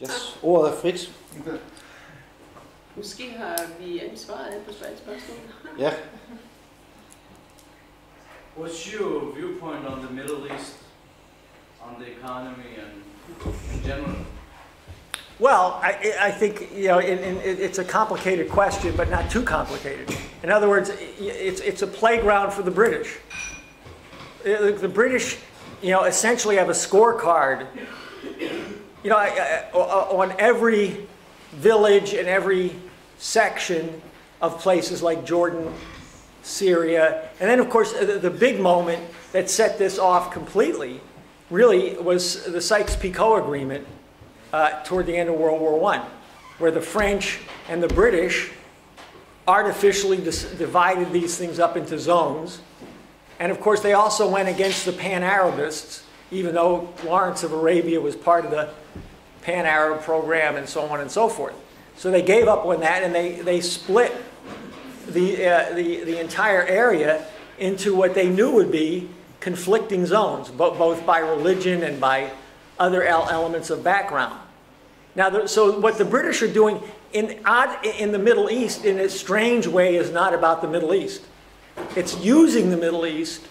Yes, ordet er frit. Måske har vi ansvaret på spørgsmål. Ja. What's your viewpoint on the Middle East, on the economy and in general? Well, I think, you know, it's a complicated question, but not too complicated. In other words, it's a playground for the British. The British, you know, essentially have a scorecard, you know, on every village and every section of places like Jordan, Syria, and then of course the big moment that set this off completely really was the Sykes-Picot Agreement toward the end of World War I, where the French and the British artificially divided these things up into zones. And of course they also went against the Pan-Arabists, even though Lawrence of Arabia was part of the Pan-Arab program and so on and so forth. So they gave up on that, and they split the entire area into what they knew would be conflicting zones, both by religion and by other elements of background. Now, so what the British are doing in the Middle East, in a strange way, is not about the Middle East. It's using the Middle East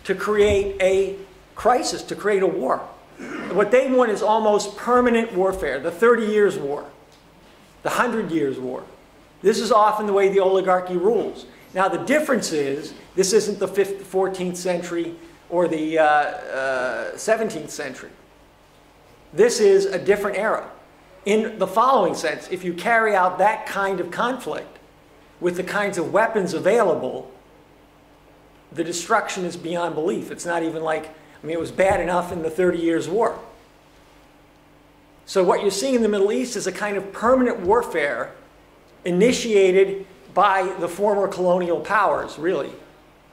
to create a crisis, to create a war. What they want is almost permanent warfare, the 30 Years' War, the 100 Years' War. This is often the way the oligarchy rules. Now, the difference is, this isn't the 14th century or the 17th century. This is a different era. In the following sense, if you carry out that kind of conflict with the kinds of weapons available, the destruction is beyond belief. It's not even like, I mean, it was bad enough in the 30 Years' War. So what you're seeing in the Middle East is a kind of permanent warfare initiated by the former colonial powers, really.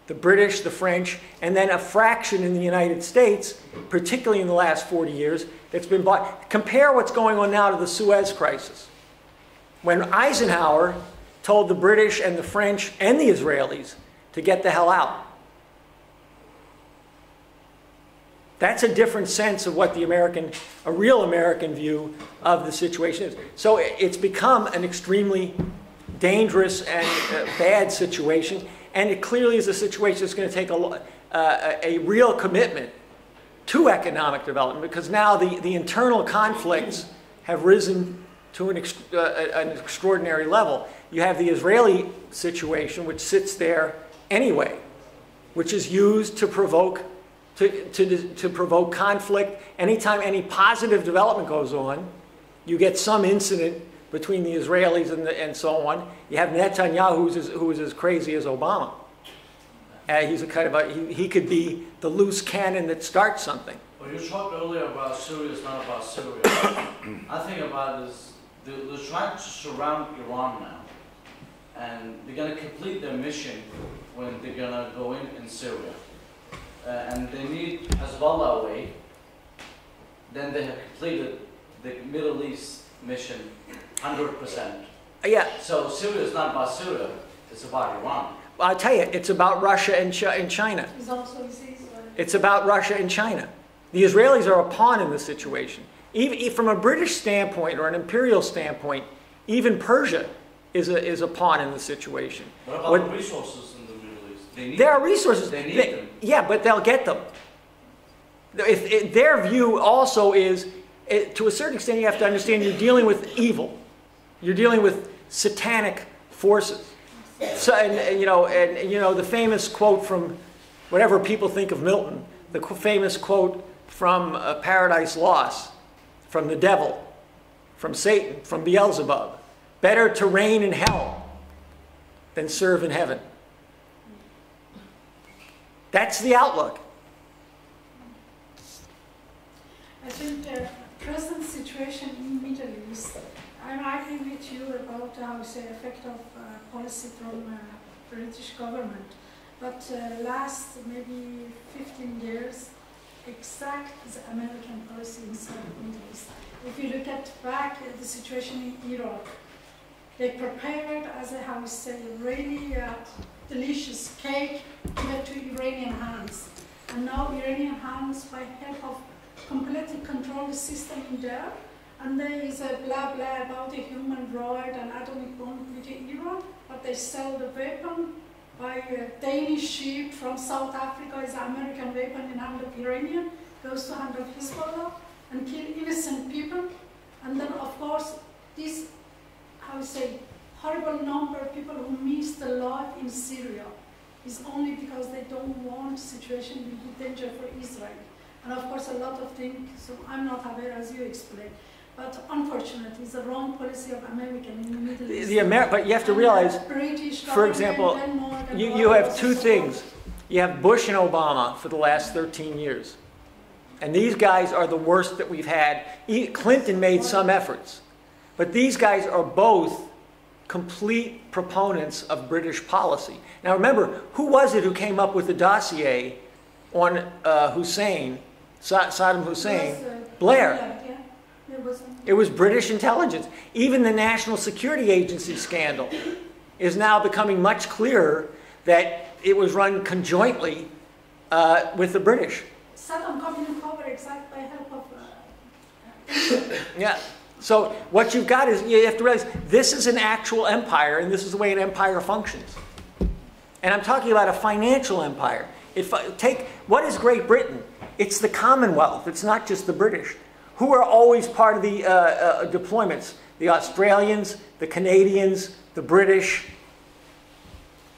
The British, the French, and then a fraction in the United States, particularly in the last 40 years, that's been bought. Compare what's going on now to the Suez Crisis. When Eisenhower told the British and the French and the Israelis to get the hell out. That's a different sense of what a real American view of the situation is. So it's become an extremely dangerous and bad situation, and it clearly is a situation that's going to take a real commitment to economic development, because now the internal conflicts have risen to an extraordinary level. You have the Israeli situation, which sits there anyway, which is used to provoke conflict. Anytime any positive development goes on, you get some incident between the Israelis and so on. You have Netanyahu, who is as crazy as Obama. He's a kind of he could be the loose cannon that starts something. Well, you talked earlier about Syria. It's not about Syria. I think about this. They're trying to surround Iran now, and they're going to complete their mission when they're going to go in Syria. And they need Hezbollah away. Then they have completed the Middle East mission 100%. Yeah. So Syria is not about Syria, it's about Iran. Well, I'll tell you, it's about Russia and China. It's about Russia and China. The Israelis are a pawn in this situation. Even from a British standpoint or an imperial standpoint, even Persia is a pawn in the situation. What about the resources in the Middle East? There are resources. They need them. Yeah, but they'll get them. Their view also is, to a certain extent, you have to understand you're dealing with evil. You're dealing with satanic forces. So, and you know the famous quote from whatever people think of Milton, the famous quote from Paradise Lost, from the devil, from Satan, from Beelzebub: "Better to reign in hell than serve in heaven." That's the outlook. I think the present situation in the Middle East, I'm arguing with you about how the effect of policy from British government. But last maybe 15 years, exact the American policy inside the Middle East. If you look at back at the situation in Iraq, they prepared as a, how we say, really delicious cake given to Iranian hands. And now Iranian hands, by help of completely control the system in there, and there is a blah blah about the human right and atomic bomb with Iran, but they sell the weapon by a Danish ship from South Africa. Is an American weapon in hand of Iranian, goes to hand of Hezbollah and kill innocent people. And then of course this, how to say, horrible number of people who miss the life in Syria is only because they don't want situation to be danger for Israel. And of course a lot of things, so I'm not aware as you explained. But unfortunately, it's the wrong policy of American in the Middle East. But you have to realize, British for example, you have two things. You have Bush and Obama for the last 13 years. And these guys are the worst that we've had. Clinton made some efforts. But these guys are both complete proponents of British policy. Now remember, who was it who came up with the dossier on Hussein, Saddam Hussein? Blair. It was British intelligence. Even the National Security Agency scandal is now becoming much clearer that it was run conjointly with the British. Saddam coming in cover exactly by help of... Yeah. So what you've got is, you have to realize, this is an actual empire, and this is the way an empire functions. And I'm talking about a financial empire. What is Great Britain? It's the Commonwealth. It's not just the British. Who are always part of the deployments? The Australians, the Canadians, the British.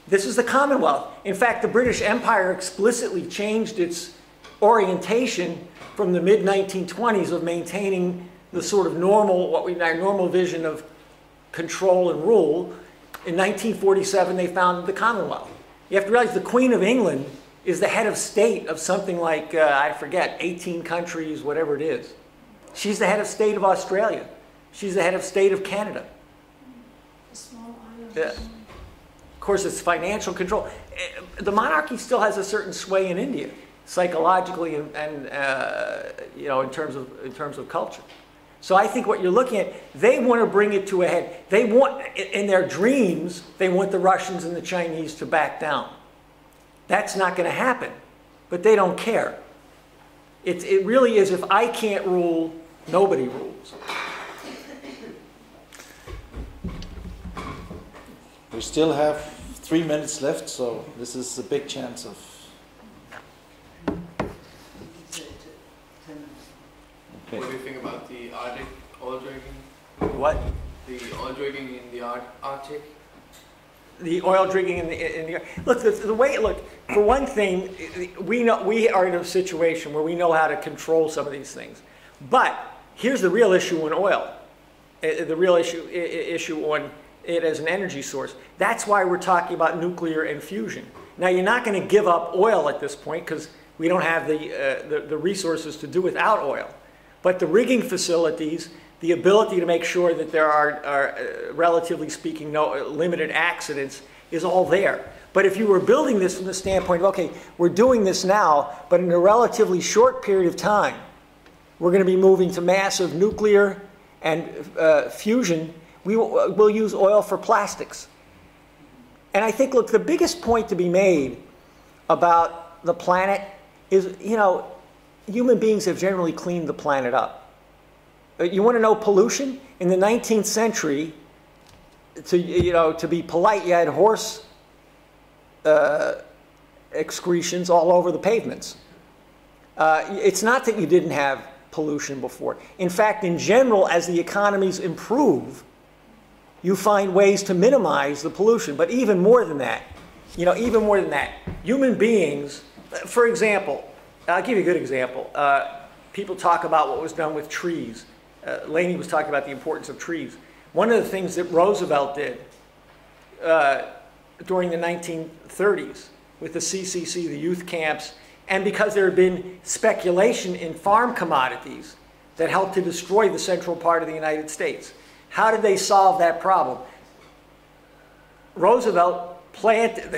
This is the Commonwealth. In fact, the British Empire explicitly changed its orientation from the mid-1920s of maintaining the sort of normal, our normal vision of control and rule. In 1947, they founded the Commonwealth. You have to realize the Queen of England is the head of state of something like, I forget, 18 countries, whatever it is. She's the head of state of Australia. She's the head of state of Canada. A small island. Yeah. Of course, it's financial control. The monarchy still has a certain sway in India, psychologically and you know, in terms of culture. So I think what you're looking at, they want to bring it to a head. They want, in their dreams, they want the Russians and the Chinese to back down. That's not going to happen, but they don't care. It really is, if I can't rule, nobody rules. We still have 3 minutes left, so this is a big chance of... Okay. What do you think about the Arctic oil drinking? What? The oil drinking in the Arctic? The oil drinking in the look, the way, look, for one thing, we are in a situation where we know how to control some of these things. But here's the real issue on oil, the real issue on it as an energy source. That's why we're talking about nuclear and fusion. Now, you're not going to give up oil at this point because we don't have the resources to do without oil. But the rigging facilities, the ability to make sure that there are relatively speaking, no limited accidents is all there. But if you were building this from the standpoint of, okay, we're doing this now, but in a relatively short period of time, we're going to be moving to massive nuclear and fusion, we'll use oil for plastics. And I think, look, the biggest point to be made about the planet is, you know, human beings have generally cleaned the planet up. You want to know pollution? In the 19th century, to be polite, you had horse excretions all over the pavements. It's not that you didn't have pollution before. In fact, in general, as the economies improve, you find ways to minimize the pollution. But even more than that, human beings, for example, I'll give you a good example. People talk about what was done with trees. Leni was talking about the importance of trees. One of the things that Roosevelt did during the 1930s with the CCC, the youth camps, and because there had been speculation in farm commodities that helped to destroy the central part of the United States. How did they solve that problem? Roosevelt planted,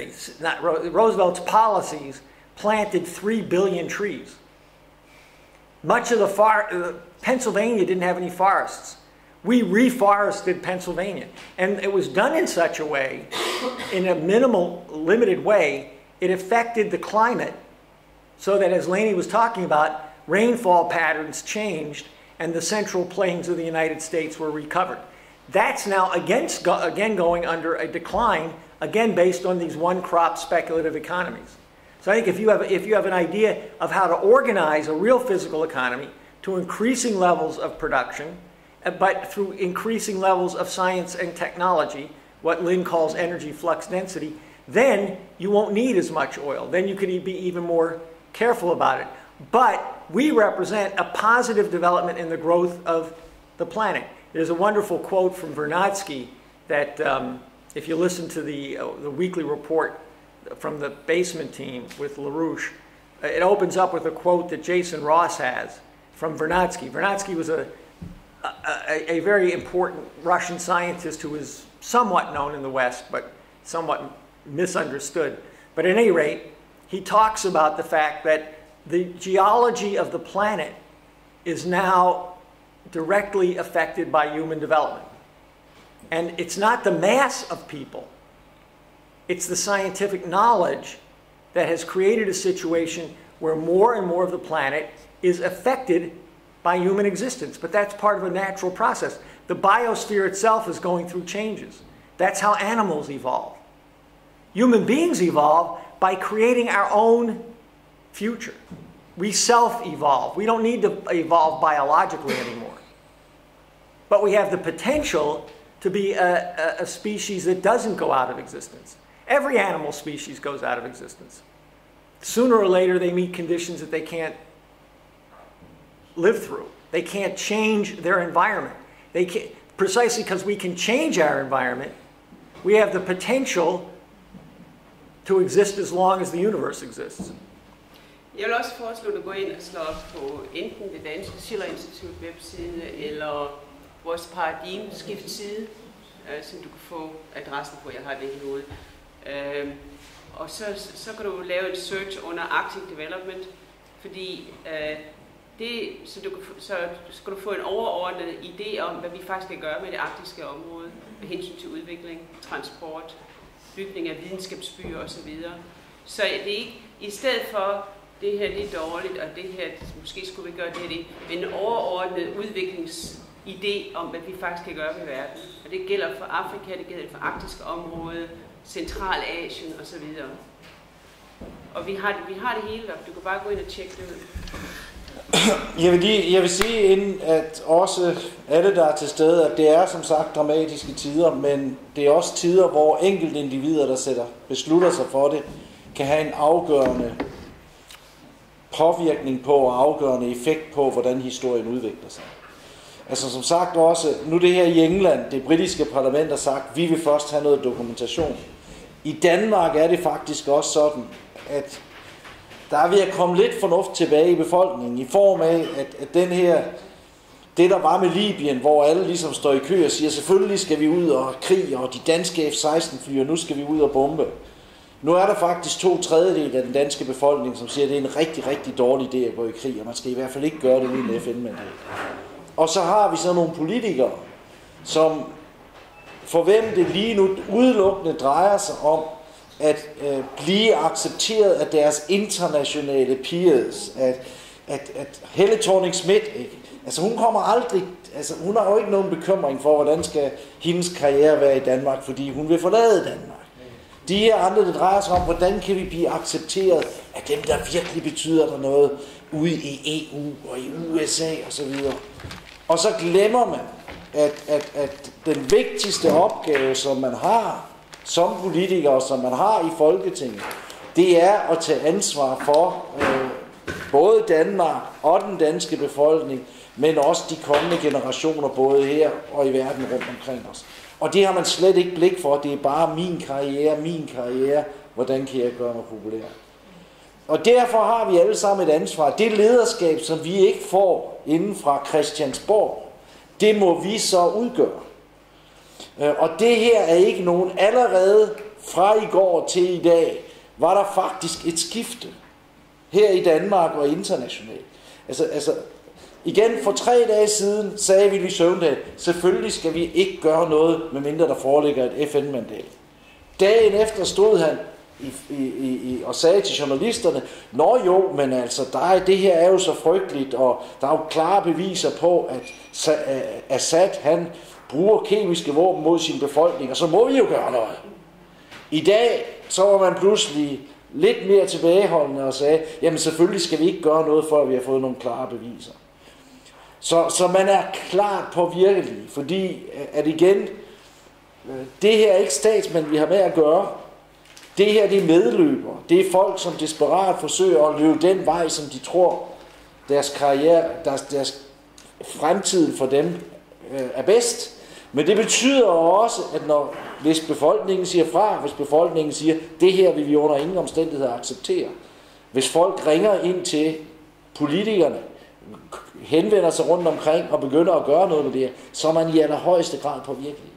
Roosevelt's policies planted 3 billion trees. Much of the Pennsylvania didn't have any forests. We reforested Pennsylvania. And it was done in such a way, in a minimal, limited way, it affected the climate so that, as Leni was talking about, rainfall patterns changed and the central plains of the United States were recovered. That's now again going under a decline, again based on these one-crop speculative economies. So I think if you have an idea of how to organize a real physical economy to increasing levels of production, but through increasing levels of science and technology, what Lynn calls energy flux density, then you won't need as much oil. Then you could be even more careful about it. But we represent a positive development in the growth of the planet. There's a wonderful quote from Vernadsky that if you listen to the weekly report from the basement team with LaRouche, it opens up with a quote that Jason Ross has from Vernadsky. Vernadsky was a very important Russian scientist who was somewhat known in the West, but somewhat misunderstood. But at any rate, he talks about the fact that the geology of the planet is now directly affected by human development. And it's not the mass of people, it's the scientific knowledge that has created a situation where more and more of the planet is affected by human existence. But that's part of a natural process. The biosphere itself is going through changes. That's how animals evolve. Human beings evolve by creating our own future. We self-evolve. We don't need to evolve biologically anymore. But we have the potential to be a species that doesn't go out of existence. Every animal species goes out of existence. Sooner or later, they meet conditions that they can't live through. They can't change their environment. They can't, precisely because we can change our environment, we have the potential to exist as long as the universe exists. Jeg vil også foreslå, at du går ind og slår op på enten det danske Schiller Institut webside, eller vores paradigmeskift side, som du kan få adressen på, jeg har det i hovedet. Og så kan du lave en search under Arctic Development, fordi så skal du få en overordnet idé om, hvad vi faktisk skal gøre med det arktiske område, med hensyn til udvikling, transport, bygning af videnskabsbyer osv. Så det er ikke, i stedet for, det her det er dårligt, og det her, måske skulle vi gøre det, men en overordnet udviklingsidé om, hvad vi faktisk kan gøre ved verden. Og det gælder for Afrika, det gælder for arktiske område, Centralasien osv. Og vi har det hele op. Du kan bare gå ind og tjekke det ud. Jeg vil sige inden, at også alle, der er til stede, at det er som sagt dramatiske tider, men det er også tider, hvor enkelte individer, der beslutter sig for det, kan have en afgørende påvirkning på og afgørende effekt på, hvordan historien udvikler sig. Altså som sagt også, nu det her i England, det britiske parlament har sagt, vi vil først have noget dokumentation. I Danmark er det faktisk også sådan, at der er ved at komme lidt fornuft tilbage i befolkningen, i form af, at det der var med Libyen, hvor alle ligesom står i kø og siger, selvfølgelig skal vi ud og krige, og de danske F-16 fly, og nu skal vi ud og bombe. Nu er der faktisk 2/3 af den danske befolkning, som siger, at det er en rigtig, rigtig dårlig idé at gå i krig, og man skal i hvert fald ikke gøre det uden FN-mandat. Og så har vi så nogle politikere, som for hvem det lige nu udelukkende drejer sig om at blive accepteret af deres internationale peers, at Helle Thorning-Schmidt, altså hun kommer aldrig, altså hun har jo ikke nogen bekymring for, hvordan skal hendes karriere være i Danmark, fordi hun vil forlade Danmark. De her andre, det drejer sig om, hvordan kan vi blive accepteret af dem, der virkelig betyder der noget ude i EU og i USA osv. Og så glemmer man, at den vigtigste opgave, som man har som politiker, som man har i Folketinget, det er at tage ansvar for både Danmark og den danske befolkning, men også de kommende generationer, både her og i verden rundt omkring os. Og det har man slet ikke blik for. Det er bare min karriere. Hvordan kan jeg gøre mig populær? Og derfor har vi alle sammen et ansvar. Det lederskab, som vi ikke får inden fra Christiansborg, det må vi så udgøre. Og det her er ikke nogen. Allerede fra i går til i dag, var der faktisk et skifte her i Danmark og internationalt. Altså igen, for 3 dage siden sagde Villy Søvndal, selvfølgelig skal vi ikke gøre noget, medmindre der foreligger et FN-mandat. Dagen efter stod han, og sagde til journalisterne, nå jo, men altså, det her er jo så frygteligt, og der er jo klare beviser på, at Assad, han bruger kemiske våben mod sin befolkning, og så må vi jo gøre noget. I dag, så var man pludselig lidt mere tilbageholdende og sagde, jamen selvfølgelig skal vi ikke gøre noget, før vi har fået nogle klare beviser. Så man er klart påvirkelig, fordi at igen, det her er ikke statsmænd, vi har med at gøre. Det her, det er medløbere. Det er folk, som desperat forsøger at løbe den vej, som de tror, deres karriere, deres fremtid for dem er bedst. Men det betyder også, at hvis befolkningen siger fra, hvis befolkningen siger, det her vil vi under ingen omstændigheder acceptere. Hvis folk ringer ind til politikerne, henvender sig rundt omkring og begynder at gøre noget med det her, så er man i allerhøjeste grad påvirkelig.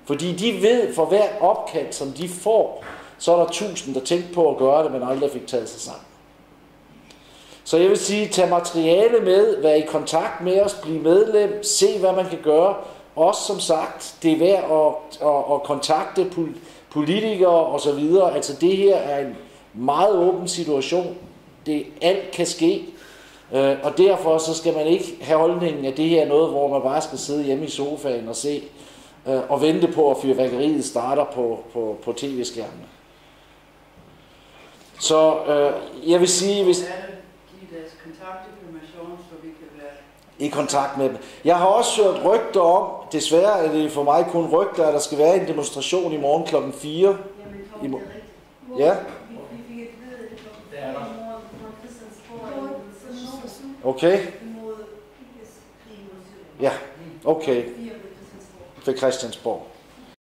Fordi de ved, for hver opkald, som de får, så er der 1000, der tænkte på at gøre det, men aldrig fik taget sig sammen. Så jeg vil sige, tag materiale med, vær i kontakt med os, bliv medlem, se hvad man kan gøre. Også som sagt, det er værd at kontakte politikere og så videre. Altså det her er en meget åben situation. Alt kan ske. Og derfor så skal man ikke have holdningen, at det her er noget, hvor man bare skal sidde hjemme i sofaen og se og vente på, at fyrværkeriet starter på tv-skærmene. Så jeg vil sige, hvis i kontakt med dem. Jeg har også hørt rygter om, desværre er det for mig kun rygter, at der skal være en demonstration i morgen klokken 4. Ja. Okay. Ja, okay. Ved Christiansborg.